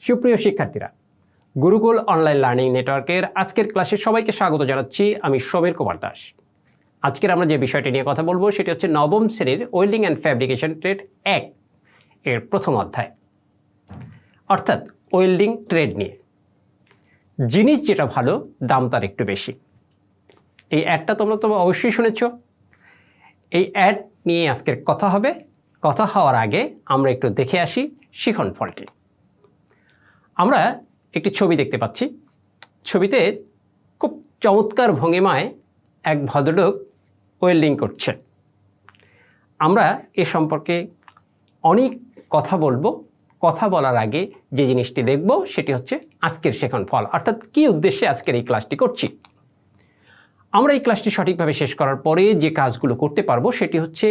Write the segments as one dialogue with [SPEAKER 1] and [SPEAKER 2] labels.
[SPEAKER 1] সুপ্রিয় শিক্ষার্থীরা, Gurukul online learning নেটওয়ার্কের আজকের ক্লাসে সবাইকে স্বাগত জানাচ্ছি। আমি সমীর কুমার দাস। আজকের আমরা যে বিষয়টি নিয়ে কথা বলবো সেটি হচ্ছে নবম শ্রেণীর ওয়েল্ডিং অ্যান্ড ফ্যাব্রিকেশন ট্রেড 1 এর প্রথম অধ্যায়, অর্থাৎ ওয়েল্ডিং ট্রেড নিয়ে। জিনিস যেটা ভালো, দাম তার একটু বেশি। এই অ্যাডটা তোমরা তো অবশ্যই শুনেছ। এই অ্যাড নিয়ে আজকের কথা হবে। কথা হওয়ার আগে আমরা একটু দেখে আসি শিখন ফলটি। আমরা একটি ছবি দেখতে পাচ্ছি। ছবিতে খুব চমৎকার ভঙ্গিমায় এক ভদ্রলোক ওয়েল্ডিং করছেন। আমরা এ সম্পর্কে অনেক কথা বলবো। কথা বলার আগে যে জিনিসটি দেখব সেটি হচ্ছে আজকের শিখন ফল, অর্থাৎ কী উদ্দেশ্যে আজকের এই ক্লাসটি করছি। আমরা এই ক্লাসটি সঠিকভাবে শেষ করার পরে যে কাজগুলো করতে পারবো সেটি হচ্ছে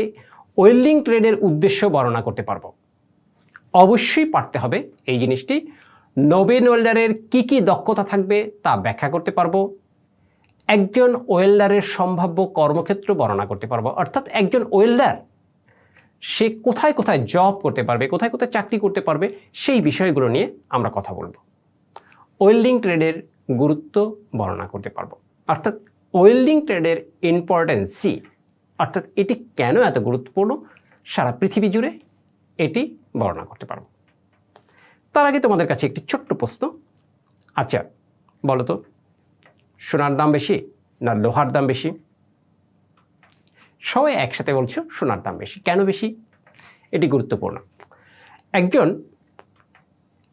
[SPEAKER 1] ওয়েল্ডিং ট্রেডের উদ্দেশ্য বর্ণনা করতে পারবো। অবশ্যই পারতে হবে এই জিনিসটি। নবীন ওয়েল্ডারের কি কি দক্ষতা থাকবে তা ব্যাখ্যা করতে পারবো। একজন ওয়েল্ডারের সম্ভাব্য কর্মক্ষেত্র বর্ণনা করতে পারবো, অর্থাৎ একজন ওয়েল্ডার সে কোথায় কোথায় জব করতে পারবে, কোথায় কোথায় চাকরি করতে পারবে, সেই বিষয়গুলো নিয়ে আমরা কথা বলবো। ওয়েল্ডিং ট্রেডের গুরুত্ব বর্ণনা করতে পারবো, অর্থাৎ ওয়েল্ডিং ট্রেডের ইম্পর্টেন্সি, অর্থাৎ এটি কেন এত গুরুত্বপূর্ণ সারা পৃথিবী জুড়ে, এটি বর্ণনা করতে পারবো। তার আগে তোমাদের কাছে একটি ছোট্ট প্রশ্ন। আচ্ছা বলো তো, সোনার দাম বেশি না লোহার দাম বেশি? সবাই একসাথে বলছো সোনার দাম বেশি। কেন বেশি? এটি গুরুত্বপূর্ণ।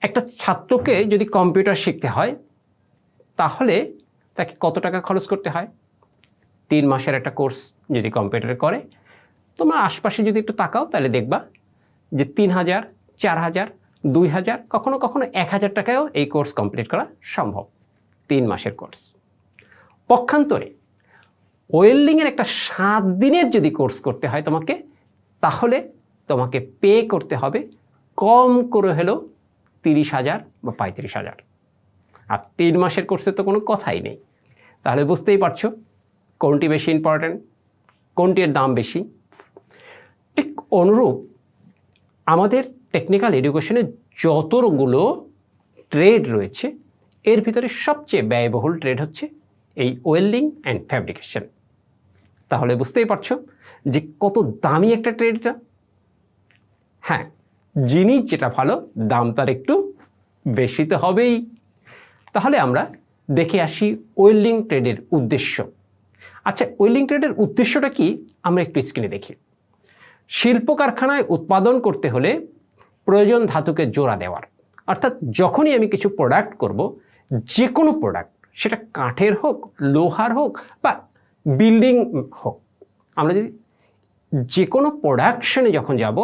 [SPEAKER 1] একটা ছাত্রকে যদি কম্পিউটার শিখতে হয় তাহলে তাকে কত টাকা খরচ করতে হয়? 3 মাসের একটা কোর্স যদি কম্পিউটারে করে, তোমরা আশপাশে যদি একটু তাকাও তাহলে দেখবা যে 3000, 4000, 2000, কখনো কখনো 1000 টাকায়ও এই কোর্স কমপ্লিট করা সম্ভব। 3 মাসের কোর্স। পক্ষান্তরে ওয়েল্ডিংয়ের একটা 7 দিনের যদি কোর্স করতে হয় তোমাকে, তাহলে তোমাকে পে করতে হবে কম করে হলেও 30,000 বা 35,000। আর 3 মাসের কোর্সে তো কোনো কথাই নেই। তাহলে বুঝতেই পারছো কোনটি বেশি ইম্পর্ট্যান্ট, কোনটির দাম বেশি। ঠিক অনুরূপ আমাদের টেকনিক্যাল এডুকেশনে যতগুলো ট্রেড রয়েছে এর ভিতরে সবচেয়ে ব্যয়বহুল ট্রেড হচ্ছে এই ওয়েল্ডিং অ্যান্ড ফ্যাব্রিকেশন। তাহলে বুঝতেই পারছো যে কত দামি একটা ট্রেড এটা। হ্যাঁ, জিনিস যেটা ভালো, দাম তার একটু বেশি তো হবেই। তাহলে আমরা দেখে আসি ওয়েল্ডিং ট্রেডের উদ্দেশ্য। আচ্ছা, ওয়েল্ডিং ট্রেডের উদ্দেশ্যটা কি আমরা একটু স্ক্রিনে দেখি। শিল্প কারখানায় উৎপাদন করতে হলে প্রয়োজন ধাতুকে জোড়া দেওয়ার, অর্থাৎ যখনই আমি কিছু প্রোডাক্ট করব, যে কোনো প্রোডাক্ট, সেটা কাঠের হোক, লোহার হোক বা বিল্ডিং হোক, আমরা যদি যে কোনো প্রোডাকশনে যখন যাব,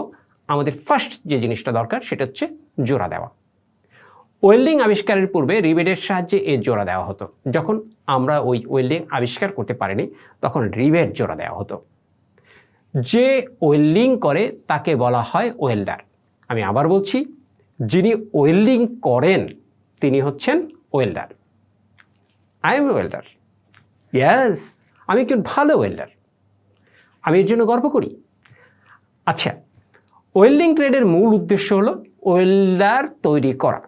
[SPEAKER 1] আমাদের ফার্স্ট যে জিনিসটা দরকার সেটা হচ্ছে জোড়া দেওয়া। ওয়েল্ডিং আবিষ্কারের পূর্বে রিভেটের সাহায্যে এর জোড়া দেওয়া হতো। যখন আমরা ওই ওয়েল্ডিং আবিষ্কার করতে পারিনি তখন রিভেট জোড়া দেওয়া হতো। যে ওয়েল্ডিং করে তাকে বলা হয় ওয়েল্ডার। আমি আবার বলছি, যিনি ওয়েল্ডিং করেন তিনি হচ্ছেন welder. I M A welder. Yes, আমি একজন ভালো ওয়েল্ডার, আমি এর জন্য গর্ব করি। আচ্ছা, ওয়েল্ডিং ট্রেডের মূল উদ্দেশ্য হলো ওয়েল্ডার তৈরি করা।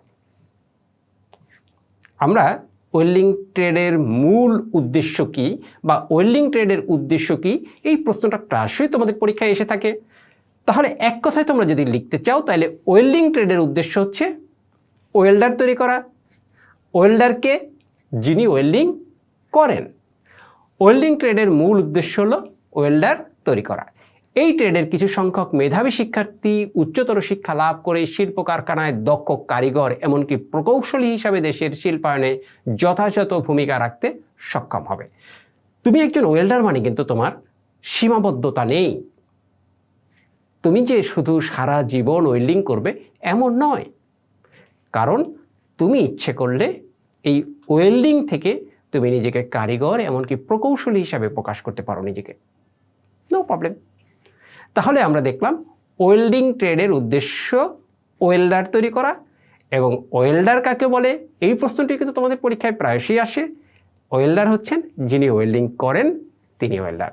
[SPEAKER 1] আমরা ওয়েল্ডিং ট্রেডের মূল উদ্দেশ্য কি বা ওয়েল্ডিং ট্রেডের উদ্দেশ্য কি, এই প্রশ্নটা প্রায়শই তোমাদের পরীক্ষায় এসে থাকে। তাহলে এক কথায় তোমরা যদি লিখতে চাও তাহলে ওয়েল্ডিং ট্রেডের উদ্দেশ্য হচ্ছে ওয়েল্ডার তৈরি করা। ওয়েল্ডারকে যিনি ওয়েল্ডিং করেন। ওয়েল্ডিং ট্রেডের মূল উদ্দেশ্য হলো ওয়েল্ডার তৈরি করা। এই ট্রেডের কিছু সংখ্যক মেধাবী শিক্ষার্থী উচ্চতর শিক্ষা লাভ করে শিল্প কারখানায় দক্ষ কারিগর, এমনকি প্রকৌশলী হিসাবে দেশের শিল্পায়নে যথাযথ ভূমিকা রাখতে সক্ষম হবে। তুমি একজন ওয়েল্ডার মানে কিন্তু তোমার সীমাবদ্ধতা নেই। তুমি যে শুধু সারা জীবন ওয়েল্ডিং করবে এমন নয়, কারণ তুমি ইচ্ছে করলে এই ওয়েল্ডিং থেকে তুমি নিজেকে কারিগর, এমনকি প্রকৌশলী হিসাবে প্রকাশ করতে পারো নিজেকে। No problem. তাহলে আমরা দেখলাম ওয়েল্ডিং ট্রেডের উদ্দেশ্য ওয়েল্ডার তৈরি করা। এবং ওয়েল্ডার কাকে বলে, এই প্রশ্নটি কিন্তু তোমাদের পরীক্ষায় প্রায়শই আসে। ওয়েল্ডার হচ্ছেন যিনি ওয়েল্ডিং করেন, তিনি ওয়েল্ডার।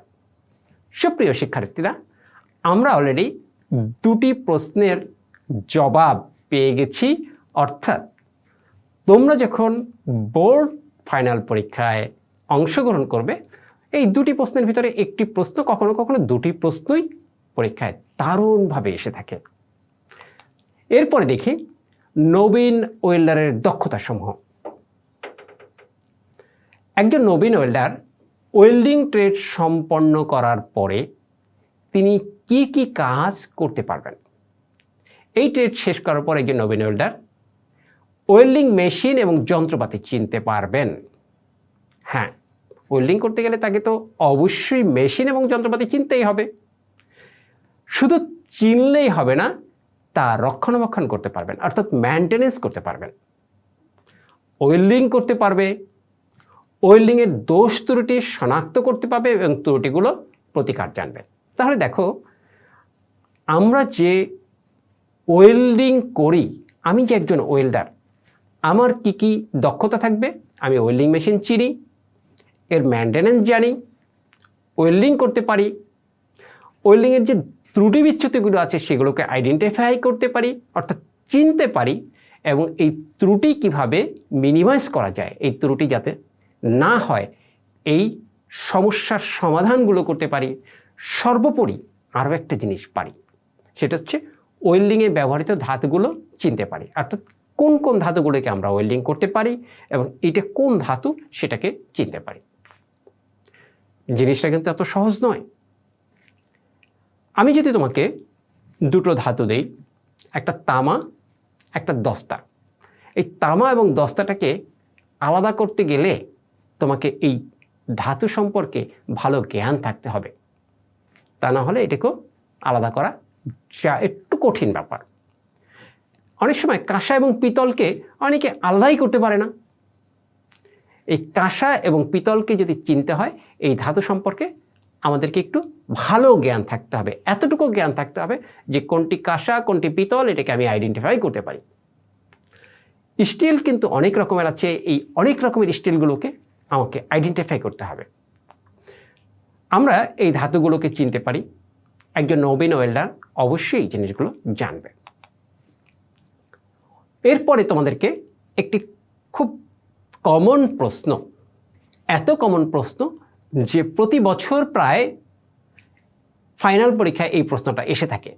[SPEAKER 1] সুপ্রিয় শিক্ষার্থীরা, আমরা অলরেডি 2টি প্রশ্নের জবাব পেয়ে গেছি, অর্থাৎ তোমরা যখন বোর্ড ফাইনাল পরীক্ষায় অংশগ্রহণ করবে, এই দুটি প্রশ্নের ভিতরে একটি প্রশ্ন, কখনো কখনো দুটি প্রশ্নই পরীক্ষায় দারুণভাবে এসে থাকে। এরপরে দেখি নবীন ওয়েল্ডারের দক্ষতা সমূহ। একজন নবীন ওয়েল্ডার ওয়েল্ডিং ট্রেড সম্পন্ন করার পরে তিনি কি কি কাজ করতে পারবেন? এই ট্রেড শেষ করার পর একজন নবীন ওয়েল্ডার ওয়েল্ডিং মেশিন এবং যন্ত্রপাতি চিনতে পারবেন। হ্যাঁ, ওয়েল্ডিং করতে গেলে তাকে তো অবশ্যই মেশিন এবং যন্ত্রপাতি চিনতেই হবে। শুধু চিনলেই হবে না, তা রক্ষণাবেক্ষণ করতে পারবেন, অর্থাৎ মেনটেনেন্স করতে পারবেন। ওয়েল্ডিং করতে পারবে, ওয়েল্ডিংয়ের দোষ ত্রুটি শনাক্ত করতে পারবে এবং ত্রুটিগুলো প্রতিকার জানবে। তাহলে দেখো, আমরা যে ওয়েল্ডিং করি, আমি যে একজন ওয়েল্ডার, আমার কি কি দক্ষতা থাকবে? আমি ওয়েল্ডিং মেশিন চিনি, এর মেনটেনেন্স জানি, ওয়েল্ডিং করতে পারি, ওয়েল্ডিংয়ের যে ত্রুটি বিচ্যুতিগুলো আছে সেগুলোকে আইডেন্টিফাই করতে পারি, অর্থাৎ চিনতে পারি, এবং এই ত্রুটি কিভাবে মিনিমাইজ করা যায়, এই ত্রুটি যাতে না হয় এই সমস্যার সমাধানগুলো করতে পারি। সর্বোপরি আরও একটা জিনিস পারি, সেটা হচ্ছে ওয়েল্ডিংয়ে ব্যবহৃত ধাতুগুলো চিনতে পারি, অর্থাৎ কোন কোন ধাতুগুলোকে আমরা ওয়েল্ডিং করতে পারি এবং এটা কোন ধাতু সেটাকে চিনতে পারি। জিনিসটা কিন্তু এত সহজ নয়। আমি যদি তোমাকে দুটো ধাতু দেই, একটা তামা, একটা দস্তা, এই তামা এবং দস্তাটাকে আলাদা করতে গেলে তোমাকে এই ধাতু সম্পর্কে ভালো জ্ঞান থাকতে হবে, তা না হলে এটাকেও আলাদা করা যা একটু কঠিন ব্যাপার। অনেক সময় কাঁসা এবং পিতলকে অনেকে আলাদাই করতে পারে না। এই কাঁসা এবং পিতলকে যদি চিনতে হয়, এই ধাতু সম্পর্কে আমাদেরকে একটু ভালো জ্ঞান থাকতে হবে, এতটুকু জ্ঞান থাকতে হবে যে কোনটি কাঁসা কোনটি পিতল এটাকে আমি আইডেন্টিফাই করতে পারি। স্টিল কিন্তু অনেক রকমের আছে, এই অনেক রকমের স্টিলগুলোকে আমাকে আইডেন্টিফাই করতে হবে। আমরা এই ধাতুগুলোকে চিনতে পারি, একজন নবীন ওয়েল্ডার অবশ্যই এই জিনিসগুলো জানবে। এরপরে তোমাদেরকে একটি খুব কমন প্রশ্ন, এত কমন প্রশ্ন যে প্রতি বছর প্রায় ফাইনাল পরীক্ষায় এই প্রশ্নটা এসে থাকে,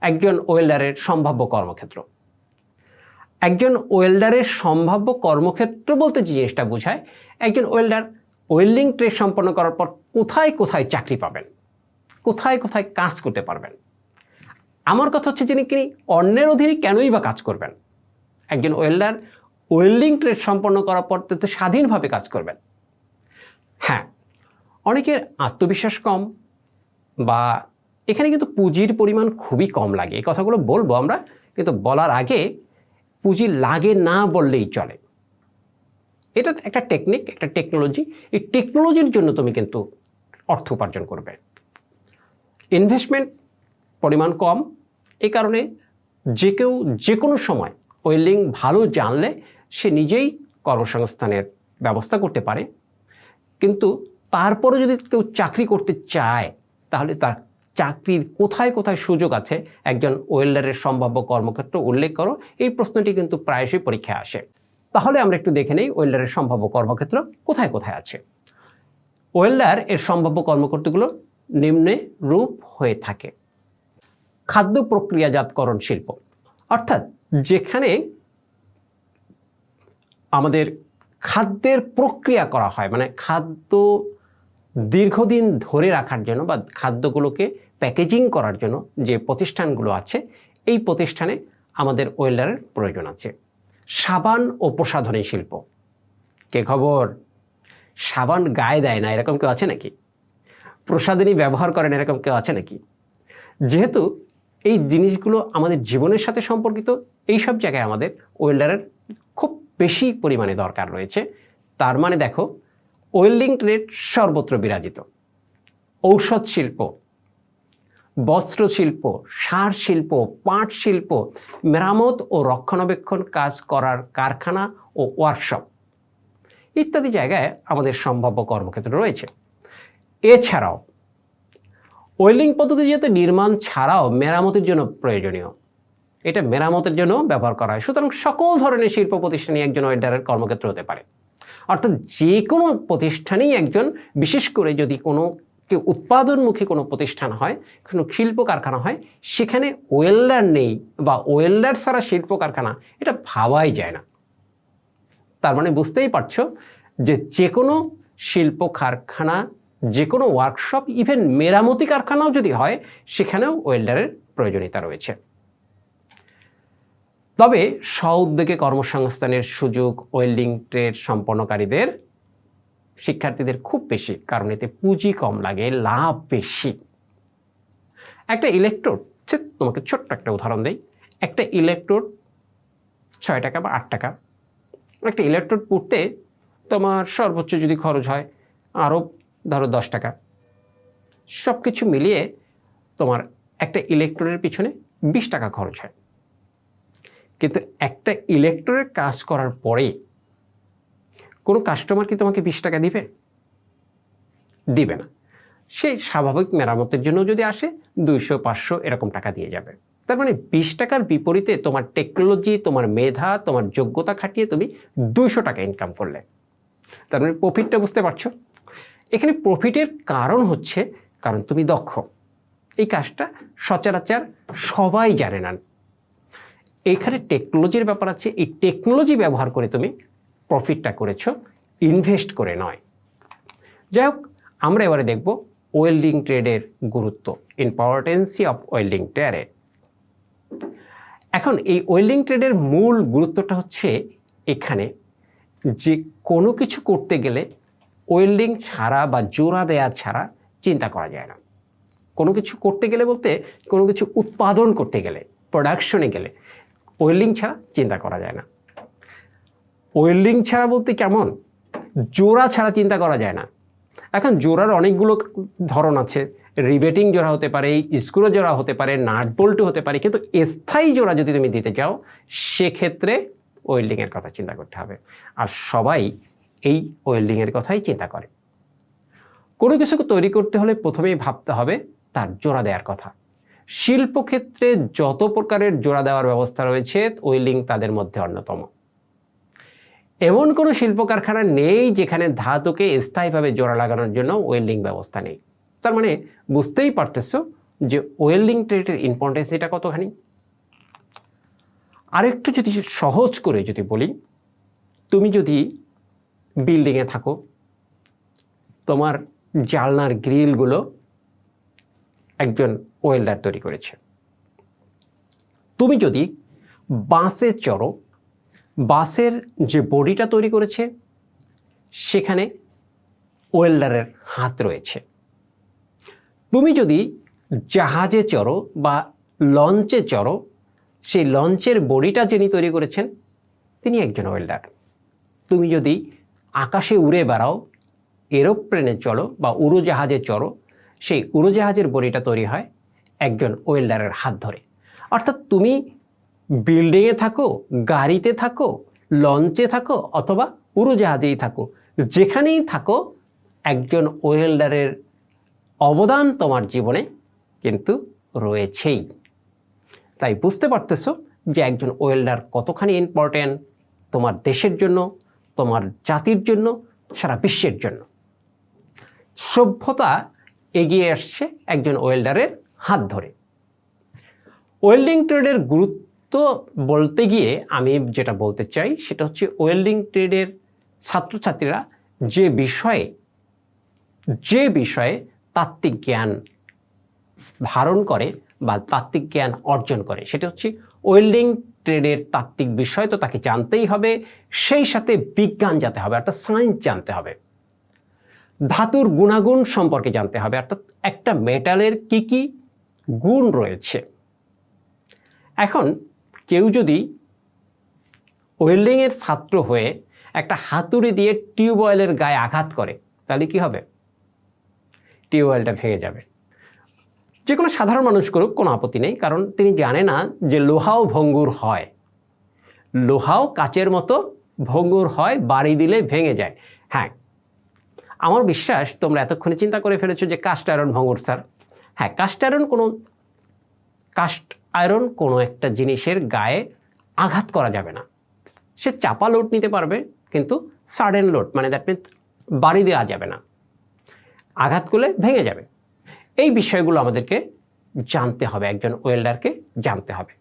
[SPEAKER 1] একজন ওয়েল্ডারের সম্ভাব্য কর্মক্ষেত্র। একজন ওয়েল্ডারের সম্ভাব্য কর্মক্ষেত্র বলতে যে জিনিসটা বোঝায়, একজন ওয়েল্ডার ওয়েল্ডিং ট্রেড সম্পন্ন করার পর কোথায় কোথায় চাকরি পাবেন, কোথায় কোথায় কাজ করতে পারবেন। আমার কথা হচ্ছে, যিনি অন্যের অধীনে কেনই বা কাজ করবেন? একজন ওয়েল্ডার ওয়েল্ডিং ট্রেড সম্পন্ন করার পর তো স্বাধীনভাবে কাজ করবেন। হ্যাঁ, অনেকের আত্মবিশ্বাস কম, বা এখানে কিন্তু পুঁজির পরিমাণ খুবই কম লাগে। এই কথাগুলো বলবো আমরা, কিন্তু বলার আগে পুঁজি লাগে না বললেই চলে। এটা একটা টেকনিক, একটা টেকনোলজি। এই টেকনোলজির জন্য তুমি কিন্তু অর্থ উপার্জন করবে। ইনভেস্টমেন্ট পরিমাণ কম, এই কারণে যে কেউ যে কোনো সময় ওয়েল্ডিং ভালো জানলে সে নিজেই কর্মসংস্থানের ব্যবস্থা করতে পারে। কিন্তু তারপরে যদি কেউ চাকরি করতে চায়, তাহলে তার চাকরির কোথায় কোথায় সুযোগ আছে, একজন ওয়েল্ডারের সম্ভাব্য কর্মক্ষেত্র উল্লেখ করো, এই প্রশ্নটি কিন্তু প্রায়শই পরীক্ষায় আসে। তাহলে আমরা একটু দেখে নেই ওয়েল্ডারের সম্ভাব্য কর্মক্ষেত্র কোথায় কোথায় আছে। ওয়েল্ডার এর সম্ভাব্য কর্মক্ষেত্রগুলো নিম্নে রূপ হয়ে থাকে। খাদ্য প্রক্রিয়াজাতকরণ শিল্প, অর্থাৎ যেখানে আমাদের খাদ্যের প্রক্রিয়া করা হয়, মানে খাদ্য দীর্ঘদিন ধরে রাখার জন্য বা খাদ্যগুলোকে প্যাকেজিং করার জন্য যে প্রতিষ্ঠানগুলো আছে, এই প্রতিষ্ঠানে আমাদের ওয়েল্ডারের প্রয়োজন আছে। সাবান ও প্রসাধনী শিল্প, কে খবর? সাবান গায়ে দেয় না এরকম কেউ আছে নাকি? প্রসাধনী ব্যবহার করেন এরকম কেউ আছে নাকি? যেহেতু এই জিনিসগুলো আমাদের জীবনের সাথে সম্পর্কিত, এই সব জায়গায় আমাদের ওয়েল্ডারের খুব বেশি পরিমাণে দরকার রয়েছে। তার মানে দেখো, ওয়েল্ডিং ট্রেড সর্বত্র বিরাজিত। ঔষধ শিল্প, বস্ত্র শিল্প, সার শিল্প, পাট শিল্প, মেরামত ও রক্ষণাবেক্ষণ কাজ করার কারখানা ও ওয়ার্কশপ ইত্যাদি জায়গায় আমাদের সম্ভাব্য কর্মক্ষেত্র রয়েছে। এছাড়াও ওয়েল্ডিং পদ্ধতি যেহেতু নির্মাণ ছাড়াও মেরামতের জন্য প্রয়োজনীয়, এটা মেরামতের জন্য ব্যবহার করা হয়। সুতরাং সকল ধরনের শিল্প প্রতিষ্ঠানই একজন ওয়েল্ডারের কর্মক্ষেত্র হতে পারে। অর্থাৎ যে কোনো প্রতিষ্ঠানেই একজন, বিশেষ করে যদি কোনো উৎপাদনমুখী কোনো প্রতিষ্ঠান হয়, কোনো শিল্প কারখানা হয়, সেখানে ওয়েল্ডার নেই বা ওয়েল্ডার ছাড়া শিল্প কারখানা, এটা ভাবাই যায় না। তার মানে বুঝতেই পারছো যে কোনো শিল্প কারখানা, যে কোনো ওয়ার্কশপ, ইভেন মেরামতি কারখানাও যদি হয়, সেখানেও ওয়েল্ডারের প্রয়োজনীয়তা রয়েছে। তবে স্ব-উদ্যোগে কর্মসংস্থানের সুযোগ ওয়েল্ডিং ট্রেড সম্পন্নকারীদের, শিক্ষার্থীদের খুব বেশি, কারণ এতে পুঁজি কম লাগে, লাভ বেশি। একটা ইলেকট্রোড, তোমাকে ছোট্ট একটা উদাহরণ দেই, একটা ইলেকট্রোড 6 টাকা বা 8 টাকা। একটা ইলেকট্রোড পুড়তে তোমার সর্বোচ্চ যদি খরচ হয় আরও ধরো 10 টাকা, সব কিছু মিলিয়ে তোমার একটা ইলেকট্রোডের পিছনে 20 টাকা খরচ হয়। কিন্তু একটা ইলেকট্রোডের কাজ করার পরে কোনো কাস্টমার কি তোমাকে 20 টাকা দিবে? দিবে না। সে স্বাভাবিক মেরামতের জন্য যদি আসে 200-500 এরকম টাকা দিয়ে যাবে। তার মানে 20 টাকার বিপরীতে তোমার টেকনোলজি, তোমার মেধা, তোমার যোগ্যতা খাটিয়ে তুমি 200 টাকা ইনকাম করলে। তার মানে প্রফিটটা বুঝতে পারছো? এখানে প্রফিটের কারণ হচ্ছে কারণ তুমি দক্ষ। এই কাজটা সচরাচর সবাই জানে না। এখানে টেকনোলজির ব্যাপার আছে, এই টেকনোলজি ব্যবহার করে তুমি প্রফিটটা করেছো, ইনভেস্ট করে নয়। যাই হোক, আমরা এবারে দেখব ওয়েল্ডিং ট্রেডের গুরুত্ব, ইম্পর্টেন্সি অফ ওয়েল্ডিং ট্রেড। এখন এই ওয়েল্ডিং ট্রেডের মূল গুরুত্বটা হচ্ছে এখানে যে কোনো কিছু করতে গেলে ওয়েল্ডিং ছাড়া বা জোড়া দেয়া ছাড়া চিন্তা করা যায় না। কোনো কিছু করতে গেলে বলতে কোনো কিছু উৎপাদন করতে গেলে, প্রোডাকশনে গেলে ওয়েল্ডিং ছাড়া চিন্তা করা যায় না। ওয়েল্ডিং ছাড়া বলতে কেমন, জোড়া ছাড়া চিন্তা করা যায় না। এখন জোড়ার অনেকগুলো ধরন আছে, রিবেটিং জোড়া হতে পারে, স্ক্রু জোড়া হতে পারে, নাট বল্টু হতে পারে, কিন্তু স্থায়ী জোড়া যদি তুমি দিতে চাও সেক্ষেত্রে ওয়েল্ডিংয়ের কথা চিন্তা করতে হবে। আর সবাই এই ওয়েল্ডিংয়ের কথাই চিন্তা করে। কোনো কিছুকে তৈরি করতে হলে প্রথমেই ভাবতে হবে তার জোড়া দেওয়ার কথা। শিল্পক্ষেত্রে যত প্রকারের জোড়া দেওয়ার ব্যবস্থা রয়েছে, ওয়েল্ডিং তাদের মধ্যে অন্যতম। এমন কোনো শিল্প কারখানা নেই যেখানে ধাতুকে স্থায়ীভাবে জোড়া লাগানোর জন্য ওয়েল্ডিং ব্যবস্থা নেই। তার মানে বুঝতেই পারতেছো যে ওয়েল্ডিং ট্রেডের ইম্পর্টেন্সিটা কতখানি। আরেকটু যদি সহজ করে যদি বলি, তুমি যদি বিল্ডিংয়ে থাকো, তোমার জানলার গ্রিলগুলো একজন ওয়েল্ডার তৈরি করেছে। তুমি যদি বাসে চড়ো, বাসের যে বডিটা তৈরি করেছে সেখানে ওয়েল্ডারের হাত রয়েছে। তুমি যদি জাহাজে চড়ো বা লঞ্চে চড়ো, সেই লঞ্চের বডিটা যিনি তৈরি করেছেন তিনি একজন ওয়েল্ডার। তুমি যদি আকাশে উড়ে বেড়াও, এরোপ্লেনে চড়ো বা উড়োজাহাজে চড়ো, সেই উড়োজাহাজের বডিটা তৈরি হয় একজন ওয়েল্ডারের হাত ধরে। অর্থাৎ তুমি বিল্ডিংয়ে থাকো, গাড়িতে থাকো, লঞ্চে থাকো অথবা উড়োজাহাজেই থাকো, যেখানেই থাকো একজন ওয়েল্ডারের অবদান তোমার জীবনে কিন্তু রয়েছেই। তাই বুঝতে পারতেছো যে একজন ওয়েল্ডার কতখানি ইম্পর্টেন্ট তোমার দেশের জন্য, তোমার জাতির জন্য, সারা বিশ্বের জন্য। সভ্যতা এগিয়ে আসছে একজন ওয়েল্ডারের হাত ধরে। ওয়েল্ডিং ট্রেডের গুরুত্ব বলতে গিয়ে আমি যেটা বলতে চাই সেটা হচ্ছে ওয়েল্ডিং ট্রেডের ছাত্রছাত্রীরা যে বিষয়ে তাত্ত্বিক জ্ঞান ধারণ করে বা তাত্ত্বিক জ্ঞান অর্জন করে সেটা হচ্ছে ওয়েল্ডিং ট্রেডের তাত্ত্বিক বিষয়, তো তাকে জানতেই হবে, সেই সাথে বিজ্ঞান জানতে হবে, অর্থাৎ সায়েন্স জানতে হবে, ধাতুর গুণাগুণ সম্পর্কে জানতে হবে, অর্থাৎ একটা মেটালের কি কি গুণ রয়েছে। এখন কেউ যদি ওয়েল্ডিংয়ের ছাত্র হয়ে একটা হাতুড়ি দিয়ে টিউবওয়েলের গায়ে আঘাত করে তাহলে কি হবে? টিউবওয়েলটা ভেঙে যাবে। যে কোনো সাধারণ মানুষ করুক কোনো আপত্তি নেই, কারণ তিনি জানে না যে লোহাও ভঙ্গুর হয়, লোহাও কাচের মতো ভঙ্গুর হয়, বাড়ি দিলে ভেঙে যায়। হ্যাঁ, আমার বিশ্বাস তোমরা এতক্ষণে চিন্তা করে ফেলেছো যে কাস্ট আয়রন ভঙ্গুর স্যার। হ্যাঁ, কাস্ট আয়রন কোনো কাস্ট আয়রন কোনো একটা জিনিসের গায়ে আঘাত করা যাবে না। সে চাপা লোড নিতে পারবে, কিন্তু সাডেন লোড মানে দ্যাট মিনস বাড়ি দেওয়া যাবে না, আঘাত করলে ভেঙে যাবে। এই বিষয়গুলো আমাদেরকে জানতে হবে, একজন ওয়েল্ডারকে জানতে হবে।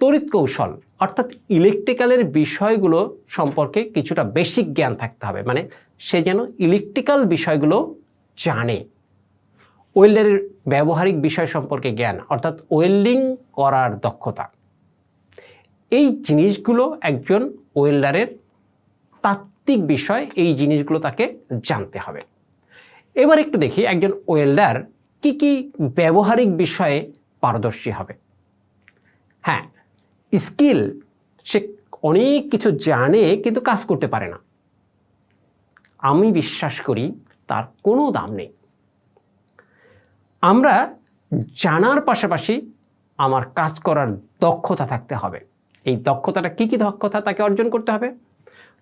[SPEAKER 1] তড়িৎ কৌশল অর্থাৎ ইলেকট্রিক্যালের বিষয়গুলো সম্পর্কে কিছুটা বেসিক জ্ঞান থাকতে হবে, মানে সে যেন ইলেকট্রিক্যাল বিষয়গুলো জানে। ওয়েল্ডারের ব্যবহারিক বিষয় সম্পর্কে জ্ঞান অর্থাৎ ওয়েল্ডিং করার দক্ষতা, এই জিনিসগুলো একজন ওয়েল্ডারের তাত্ত্বিক বিষয়, এই জিনিসগুলো তাকে জানতে হবে। এবার একটু দেখি একজন ওয়েল্ডার কি কি ব্যবহারিক বিষয়ে পারদর্শী হবে। হ্যাঁ, স্কিল, সে অনেক কিছু জানে কিন্তু কাজ করতে পারে না, আমি বিশ্বাস করি তার কোনো দাম নেই। আমরা জানার পাশাপাশি আমার কাজ করার দক্ষতা থাকতে হবে। এই দক্ষতাটা কি কি দক্ষতা তাকে অর্জন করতে হবে?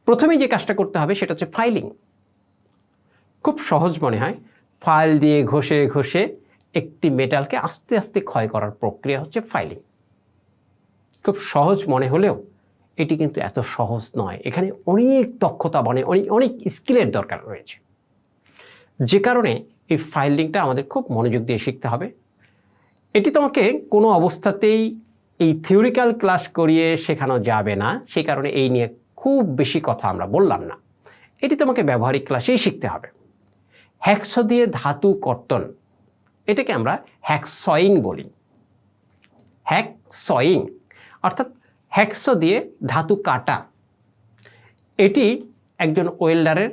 [SPEAKER 1] প্রথমেই যে কাজটা করতে হবে সেটা হচ্ছে ফাইলিং। খুব সহজ মনে হয়, ফাইল দিয়ে ঘষে ঘষে একটি মেটালকে আস্তে আস্তে ক্ষয় করার প্রক্রিয়া হচ্ছে ফাইলিং। খুব সহজ মনে হলেও এটি কিন্তু এত সহজ নয়, এখানে অনেক দক্ষতা অনেক স্কিলের দরকার রয়েছে, যে কারণে এই ফাইলিংটা আমাদের খুব মনোযোগ দিয়ে শিখতে হবে। এটি তোমাকে কোনো অবস্থাতেই এই থিওরিক্যাল ক্লাস করিয়ে শেখানো যাবে না, সে কারণে এই নিয়ে খুব বেশি কথা আমরা বললাম না, এটি তোমাকে ব্যবহারিক ক্লাসেই শিখতে হবে। হ্যাকসো দিয়ে ধাতু কর্তন, এটাকে আমরা হ্যাকসয়িং বলি। হ্যাকসয়িং অর্থাৎ হ্যাকসো দিয়ে ধাতু কাটা, এটি একজন ওয়েল্ডারের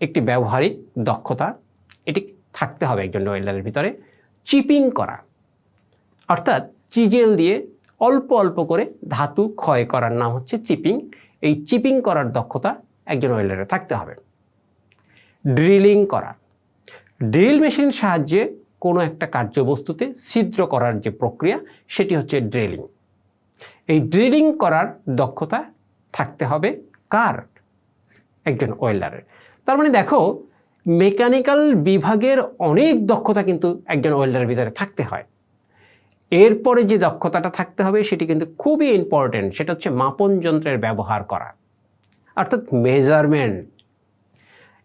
[SPEAKER 1] একটি ব্যবহারিক দক্ষতা, এটি থাকতে হবে একজন ওয়েল্ডারের ভিতরে। চিপিং করা অর্থাৎ চিজেল দিয়ে অল্প অল্প করে ধাতু ক্ষয় করার নাম হচ্ছে চিপিং, এই চিপিং করার দক্ষতা একজন ওয়েল্ডারের থাকতে হবে। ড্রিলিং করা, ড্রিল মেশিন সাহায্যে কোনো একটা কার্যবস্তুতে ছিদ্র করার যে প্রক্রিয়া সেটি হচ্ছে ড্রিলিং। এই ড্রিলিং করার দক্ষতা থাকতে হবে কার? একজন ওয়েল্ডারের। তার মানে দেখো, মেকানিক্যাল বিভাগের অনেক দক্ষতা কিন্তু একজন ওয়েল্ডারের ভিতরে থাকতে হয়। এরপরে যে দক্ষতাটা থাকতে হবে সেটি কিন্তু খুবই ইম্পর্টেন্ট, সেটা হচ্ছে মাপন যন্ত্রের ব্যবহার করা অর্থাৎ মেজারমেন্ট।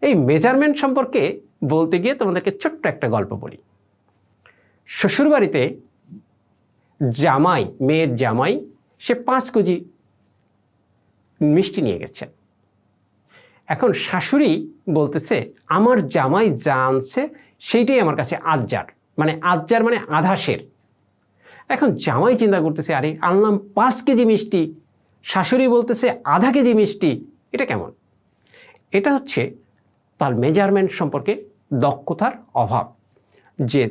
[SPEAKER 1] এই মেজারমেন্ট সম্পর্কে বলতে গিয়ে তোমাদেরকে ছোট্ট একটা গল্প বলি। শ্বশুরবাড়িতে জামাই, মেয়ের জামাই, সে 5 কেজি মিষ্টি নিয়ে গেছে। এখন শাশুড়ি বলতেছে আমার জামাই যা আনছে সেইটাই আমার কাছে আজ্জার, মানে আজ্জার মানে আধা সের। এখন জামাই চিন্তা করতেছে, আরে আনলাম 5 কেজি মিষ্টি, শাশুড়ি বলতেছে আধা কেজি মিষ্টি, এটা কেমন? এটা হচ্ছে তার মেজারমেন্ট সম্পর্কে দক্ষতার অভাব, যে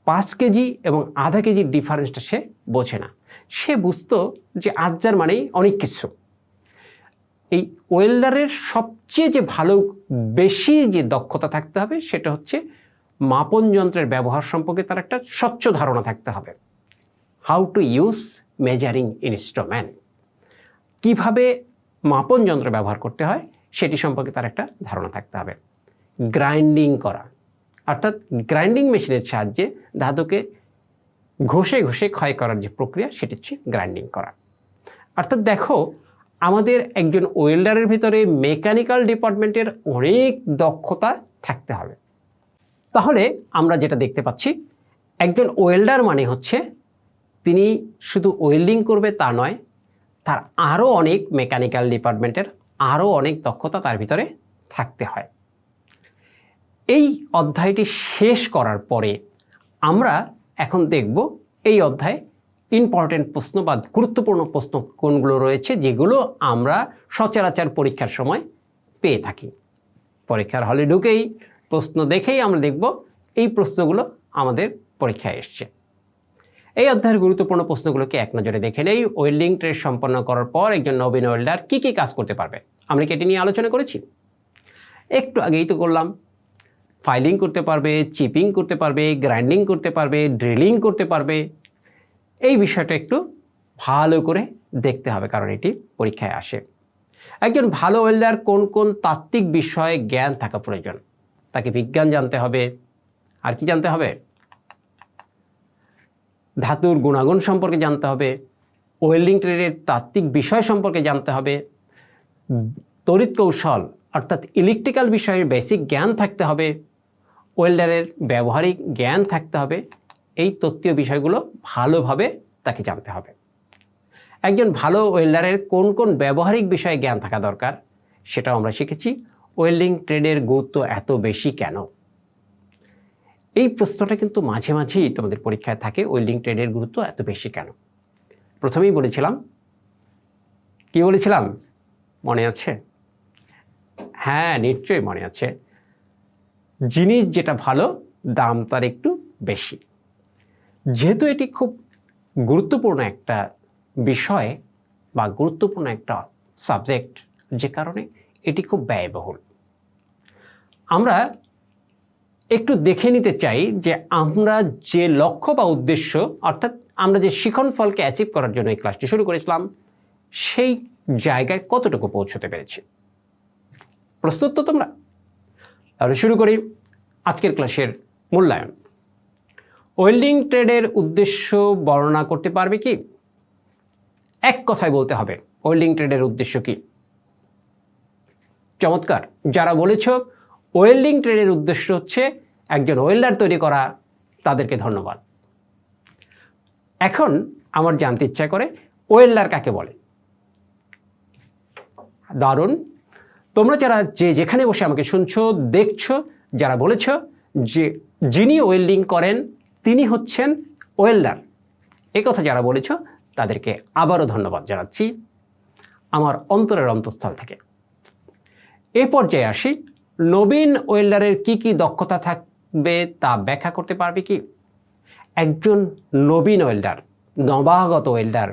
[SPEAKER 1] 5 কেজি এবং আধা কেজির ডিফারেন্সটা সে বোঝে না। সে বুঝতো যে আজ্জার মানেই অনেক কিছু। এই ওয়েল্ডারের সবচেয়ে যে ভালো বেশি যে দক্ষতা থাকতে হবে সেটা হচ্ছে মাপন যন্ত্রের ব্যবহার সম্পর্কে তার একটা স্বচ্ছ ধারণা থাকতে হবে। How to use measuring instrument, কিভাবে মাপন যন্ত্র ব্যবহার করতে হয় সেটি সম্পর্কে তার একটা ধারণা থাকতে হবে। গ্রাইন্ডিং করা অর্থাৎ গ্রাইন্ডিং মেশিনের সাহায্যে ধাতুকে ঘষে ঘষে ক্ষয় করার যে প্রক্রিয়া সেটি হচ্ছে গ্রাইন্ডিং করা। অর্থাৎ দেখো, আমাদের একজন ওয়েল্ডারের ভিতরে মেকানিক্যাল ডিপার্টমেন্টের অনেক দক্ষতা থাকতে হবে। তাহলে আমরা যেটা দেখতে পাচ্ছি, একজন ওয়েল্ডার মানে হচ্ছে তিনি শুধু ওয়েল্ডিং করবে তা নয়, তার আরও অনেক মেকানিক্যাল ডিপার্টমেন্টের আরও অনেক দক্ষতা তার ভিতরে থাকতে হয়। এই অধ্যায়টি শেষ করার পরে আমরা এখন দেখব এই অধ্যায়ে ইম্পর্টেন্ট প্রশ্ন বা গুরুত্বপূর্ণ প্রশ্ন কোনগুলো রয়েছে, যেগুলো আমরা সচরাচর পরীক্ষার সময় পেয়ে থাকি। পরীক্ষার হলে ঢুকেই প্রশ্ন দেখেই আমরা দেখব এই প্রশ্নগুলো আমাদের পরীক্ষায় এসছে। এই অধ্যায়ের গুরুত্বপূর্ণ প্রশ্নগুলোকে এক নজরে দেখে নেই। ওয়েল্ডিং ট্রেড সম্পন্ন করার পর একজন নবীন ওয়েল্ডার কী কী কাজ করতে পারবে, আমরা কি এটি নিয়ে আলোচনা করেছি? একটু আগেই তো করলাম। ফাইলিং করতে পারবে, চিপিং করতে পারবে, গ্রাইন্ডিং করতে পারবে, ড্রিলিং করতে পারবে। এই বিষয়টা একটু ভালো করে দেখতে হবে, কারণ এটি পরীক্ষায় আসে। একজন ভালো ওয়েল্ডার কোন কোন তাত্ত্বিক বিষয়ে জ্ঞান থাকা প্রয়োজন? তাকে বিজ্ঞান জানতে হবে, আর কি জানতে হবে? ধাতুর গুণাগুণ সম্পর্কে জানতে হবে, ওয়েল্ডিং ট্রেডের তাত্ত্বিক বিষয় সম্পর্কে জানতে হবে, তড়িৎ কৌশল অর্থাৎ ইলেকট্রিক্যাল বিষয়ের বেসিক জ্ঞান থাকতে হবে, ওয়েল্ডারের ব্যবহারিক জ্ঞান থাকতে হবে। এই তত্ত্বীয় বিষয়গুলো ভালোভাবে তাকে জানতে হবে। একজন ভালো ওয়েল্ডারের কোন কোন ব্যবহারিক বিষয়ে জ্ঞান থাকা দরকার সেটাও আমরা শিখেছি। ওয়েল্ডিং ট্রেডের গুরুত্ব এত বেশি কেন? এই প্রশ্নটা কিন্তু মাঝে মাঝেই তোমাদের পরীক্ষায় থাকে, ওয়েল্ডিং ট্রেডের গুরুত্ব এত বেশি কেন। প্রথমেই বলেছিলাম, কি বলেছিলাম মনে আছে? হ্যাঁ, নিশ্চয়ই মনে আছে। জিনিস যেটা ভালো দাম তার একটু বেশি। যেহেতু এটি খুব গুরুত্বপূর্ণ একটা বিষয় বা গুরুত্বপূর্ণ একটা সাবজেক্ট, যে কারণে এটি খুব ব্যয়বহুল। আমরা একটু দেখে নিতে চাই যে আমরা যে লক্ষ্য বা উদ্দেশ্য, অর্থাৎ আমরা যে শিখন ফলকে অ্যাচিভ করার জন্য এই ক্লাসটি শুরু করেছিলাম, সেই জায়গায় কতটুকু পৌঁছতে পেরেছি। প্রস্তুত তো তোমরা? তাহলে শুরু করি আজকের ক্লাসের মূল্যায়ন। ওয়েল্ডিং ট্রেডের উদ্দেশ্য বর্ণনা করতে পারবে কি? এক কথায় বলতে হবে ওয়েল্ডিং ট্রেডের উদ্দেশ্য কি। চমৎকার। যারা বলেছ ওয়েল্ডিং ট্রেডের উদ্দেশ্য হচ্ছে একজন ওয়েল্ডার তৈরি করা, তাদেরকে ধন্যবাদ। এখন আমার জানতে ইচ্ছা করে ওয়েল্ডার কাকে বলে। দারুণ। তোমরা যারা যেখানে বসে আমাকে শুনছো, দেখছো, যারা বলেছ যে যিনি ওয়েল্ডিং করেন তিনি হচ্ছেন ওয়েল্ডার, এ কথা যারা বলেছ তাদেরকে আবারও ধন্যবাদ জানাচ্ছি আমার অন্তরের অন্তঃস্থল থেকে। এ পর্যায়ে আসি, নবীন ওয়েল্ডারের কি কি দক্ষতা থাকবে তা ব্যাখ্যা করতে পারবে কি? একজন নবীন ওয়েল্ডার, নবাগত ওয়েল্ডার,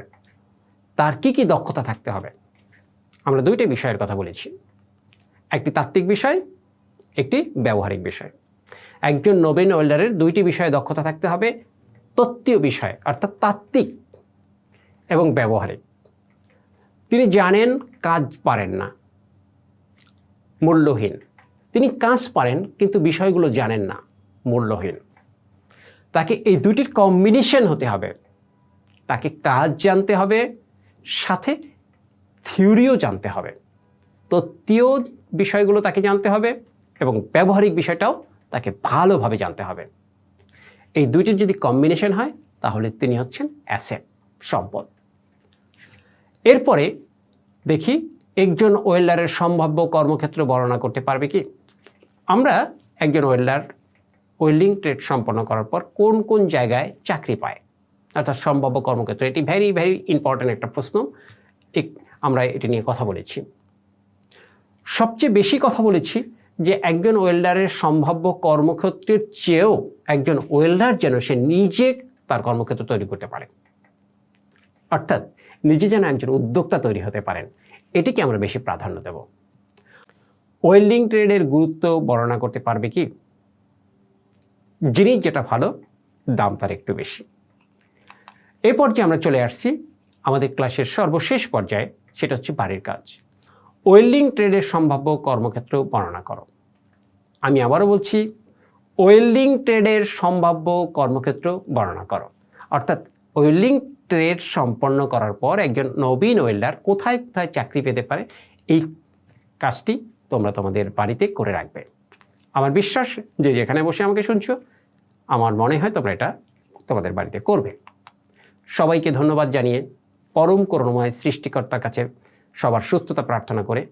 [SPEAKER 1] তার কি কি দক্ষতা থাকতে হবে? আমরা দুইটি বিষয়ের কথা বলেছি, একটি তাত্ত্বিক বিষয়, একটি ব্যবহারিক বিষয়। একজন নবীন ওয়েল্ডারের দুইটি বিষয়ে দক্ষতা থাকতে হবে, তত্ত্বীয় বিষয় অর্থাৎ তাত্ত্বিক এবং ব্যবহারিক। তিনি জানেন কাজ পারেন না, মূল্যহীন। তিনি কাজ পারেন কিন্তু বিষয়গুলো জানেন না, মূল্যহীন। তাকে এই দুটির কম্বিনেশন হতে হবে। তাকে কাজ জানতে হবে, সাথে থিওরিও জানতে হবে। তত্ত্বীয় বিষয়গুলো তাকে জানতে হবে এবং ব্যবহারিক বিষয়টাও তাকে ভালোভাবে জানতে হবে। এই দুইটির যদি কম্বিনেশন হয় তাহলে তিনি হচ্ছেন অ্যাসেট, সম্পদ। এরপরে দেখি একজন ওয়েল্ডারের সম্ভাব্য কর্মক্ষেত্র বর্ণনা করতে পারবে কি? আমরা একজন ওয়েল্ডার ওয়েল্ডিং ট্রেড সম্পন্ন করার পর কোন কোন জায়গায় চাকরি পায়, অর্থাৎ সম্ভাব্য কর্মক্ষেত্র। এটি ভেরি ভেরি ইম্পর্ট্যান্ট একটা প্রশ্ন। আমরা এটি নিয়ে কথা বলেছি। সবচেয়ে বেশি কথা বলেছি যে একজন ওয়েল্ডারের সম্ভাব্য কর্মক্ষেত্রের চেয়েও একজন ওয়েল্ডার যেন সে নিজে তার কর্মক্ষেত্র তৈরি করতে পারে, অর্থাৎ নিজে যেন একজন উদ্যোক্তা তৈরি হতে পারেন, এটিকে আমরা বেশি প্রাধান্য দেব। ওয়েল্ডিং ট্রেডের গুরুত্ব বর্ণনা করতে পারবে কি? জিনিস যেটা ভালো দাম তার একটু বেশি। এই পর্যায়ে আমরা চলে আসছি আমাদের ক্লাসের সর্বশেষ পর্যায়ে, সেটা হচ্ছে বাড়ির কাজ। ওয়েল্ডিং ট্রেডের সম্ভাব্য কর্মক্ষেত্র বর্ণনা করো। আমি আবারও বলছি, ওয়েল্ডিং ট্রেডের সম্ভাব্য কর্মক্ষেত্র বর্ণনা করো। অর্থাৎ ওয়েল্ডিং ট্রেড সম্পন্ন করার পর একজন নবীন ওয়েল্ডার কোথায় কোথায় চাকরি পেতে পারে, এই কাজটি তোমরা তোমাদের বাড়িতে করে রাখবে। আমার বিশ্বাস যে যেখানে বসে আমাকে শুনছো, আমার মনে হয় তোমরা এটা তোমাদের বাড়িতে করবে। সবাইকে ধন্যবাদ জানিয়ে পরম করুণাময় সৃষ্টিকর্তার কাছে সবার সুস্থতা প্রার্থনা করে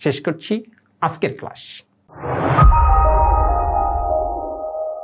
[SPEAKER 1] শেষ করছি আজকের ক্লাস।